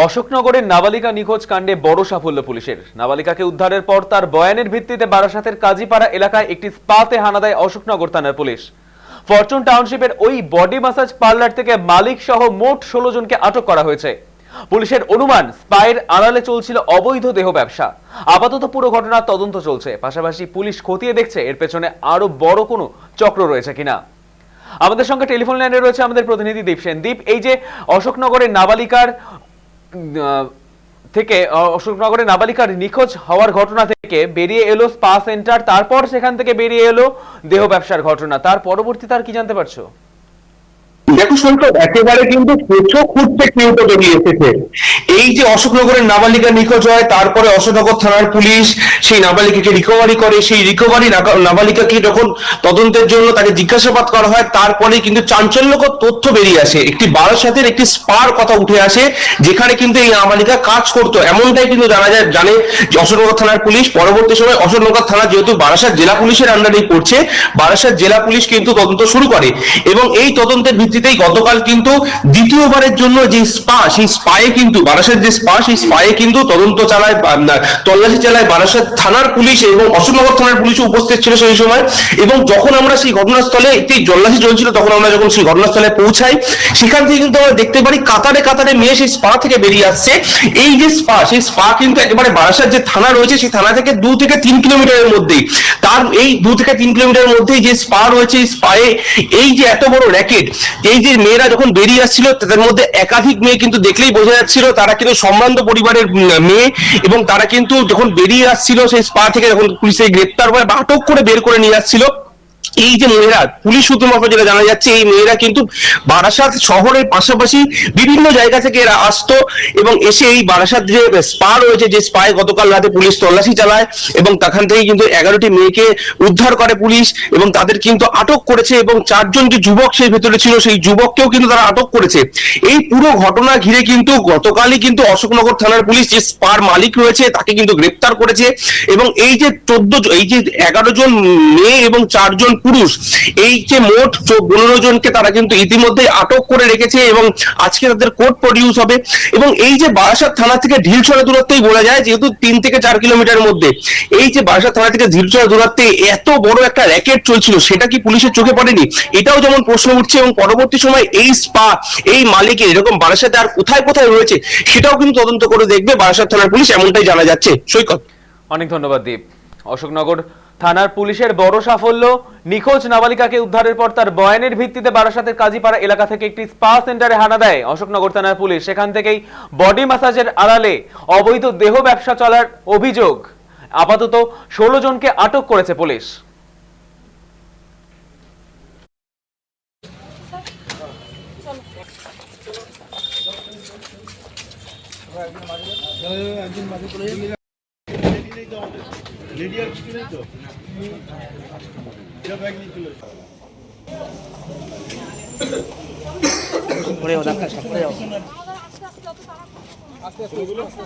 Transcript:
অশোকনগরের নাবালিকা নিখোঁজ কাণ্ডে বড় সাফল্য পুলিশের। নাবালিকাকে উদ্ধারের পর তার বয়ানের ভিত্তিতে বারাসাতের কাজীপাড়া এলাকায় একটি স্পাতে হানা দেয় অশোকনগর থানার পুলিশ। ফরচুন টাউনশিপের ওই বডি ম্যাসাজ পার্লার থেকে মালিক সহ মোট 16 জনকে আটক করা হয়েছে। পুলিশের অনুমান, স্পায়ের আড়ালে চলছিল অবৈধ দেহ ব্যবসা। আপাতত পুরো ঘটনার তদন্ত চলছে, পাশাপাশি পুলিশ খতিয়ে দেখছে এর পেছনে আরো বড় কোনো চক্র রয়েছে কিনা। আমাদের সঙ্গে টেলিফোন লাইনে রয়েছে আমাদের প্রতিনিধি দীপ সেন। দীপ, এই যে অশোকনগরের নাবালিকার নিখোঁজ হওয়ার ঘটনা থেকে বেরিয়ে এলো স্পা সেন্টার, তারপর সেখান থেকে বেরিয়ে এলো দেহ ব্যবসার ঘটনা, তার পরবর্তীতে আর কি জানতে পারছো? দেখো সৈকত, একেবারে কিন্তু প্রচুর খুঁজতে কেউ তো বেরিয়ে এসেছে। এই যে অশোকনগরের নাবালিকা নিখোঁজ হয়, তারপরে অশোকনগর থানার পুলিশ সেই নাবালিকাকে রিকভারি করে। সেই রিকভারি নাবালিকাকে যখন তদন্তের জন্য তাকে জিজ্ঞাসাবাদ করা হয়, তারপরে কিন্তু চাঞ্চল্যকর তথ্য বেরিয়ে আসে। একটি বারাসাতের একটি স্পার কথা উঠে আসে, যেখানে কিন্তু এই নাবালিকা কাজ করতো, এমনটাই কিন্তু জানে যে অশোকনগর থানার পুলিশ। পরবর্তী সময় অশোকনগর থানা যেহেতু বারাসাত জেলা পুলিশের আন্ডারেই পড়ছে, বারাসাত জেলা পুলিশ কিন্তু তদন্ত শুরু করে এবং এই তদন্তের ভিত্তিতেই গতকাল কিন্তু দ্বিতীয়বারের জন্য যে স্পা, সেই স্পায়ে কিন্তু বারাসাত যে স্পা, সেই স্পায়ে কিন্তু তদন্ত চালায়, তল্লাশি চালায় বারাসাত থানার পুলিশ এবং অশোকনগর থানার পুলিশ উপস্থিত ছিল সেই সময়। এবং যখন আমরা সেই ঘটনাস্থলে একটি তল্লাশি চলছিল, তখন আমরা যখন সেই ঘটনাস্থলে পৌঁছাই, সেখান থেকে কিন্তু আমরা দেখতে পারি কাতারে কাতারে মেয়ে সেই স্পা থেকে বেরিয়ে আসছে। এই যে স্পা, সেই স্পা কিন্তু একেবারে বারাসাত যে থানা রয়েছে, সেই থানা থেকে 2 থেকে 3 কিলোমিটারের মধ্যেই, তার এই 2 থেকে 3 কিলোমিটারের মধ্যেই যে স্পা রয়েছে, এই স্পায়ে এই যে এত বড় র্যাকেট, এই যে মেয়েরা যখন বেরিয়ে আসছিল, তাদের মধ্যে একাধিক মেয়ে কিন্তু দেখলেই বোঝা যাচ্ছিল তারা কিন্তু সম্ভ্রান্ত পরিবারের মেয়ে। এবং তারা কিন্তু যখন বেরিয়ে আসছিল সেই স্পা থেকে, যখন পুলিশে গ্রেপ্তার করে বা আটক করে বের করে নিয়ে আসছিল, এই যে মেয়েরা, পুলিশ সূত্র মারফত যেটা জানা যাচ্ছে, এই মেয়েরা কিন্তু বারাসাত শহরের পাশাপাশি বিভিন্ন জায়গা থেকে এরা আসতো এবং এসে এই বারাসাত যে স্পা রয়েছে, যে স্পায় গতকাল রাতে পুলিশ তল্লাশি চালায় এবং সেখান থেকে কিন্তু 11টি মেয়েকে উদ্ধার করে পুলিশ এবং তাদের কিন্তু আটক করেছে। এবং 4 জন যে যুবক সেই ভেতরে ছিল, সেই যুবককেও কিন্তু তারা আটক করেছে। এই পুরো ঘটনা ঘিরে কিন্তু গতকালই কিন্তু অশোকনগর থানার পুলিশ যে স্পার মালিক রয়েছে তাকে কিন্তু গ্রেপ্তার করেছে। এবং এই যে 11 জন মেয়ে এবং 4 জন পুরুষ, এই যে মোট 15 জনকে তারা কিন্তু ইতিমধ্যে আটক করে রেখেছে এবং আজকে তাদের কোর্ট প্রডিউস হবে। এবং এই যে বারাসাত থানা থেকে ঢিলছড়া দূরত্বেই বলা যায়, যেহেতু 3 থেকে 4 কিলোমিটার মধ্যে, এই যে বারাসাত থানা থেকে ঢিলছড়া দূরত্বে এত বড় একটা র্যাকেট চলছিল, সেটা কি পুলিশের চোখে পড়েনি? এটাও যেমন প্রশ্ন উঠছে। এবং পরবর্তী সময় এই স্পা, এই মালিকের এরকম বারাসাতে আর কোথায় কোথায় রয়েছে, সেটাও কিন্তু তদন্ত করে দেখবে বারাসাত থানার পুলিশ, এমনটাই জানা যাচ্ছে। সৈকত, অনেক ধন্যবাদ দীপ। অশোকনগর থানার পুলিশের বড় সাফল্য, নিখোঁজ নাবালিকাকে উদ্ধারের পর তার বয়ানের ভিত্তিতে বারাসাতের কাজীপাড়া এলাকা থেকে একটি স্পা সেন্টারে হানা দেয় অশোকনগর থানার পুলিশ। সেখান থেকেই বডি ম্যাসাজের আড়ালে অবৈধ দেহ ব্যবসা চলার অভিযোগ। আপাতত 16 জনকে আটক করেছে পুলিশ। পড়ে যাও।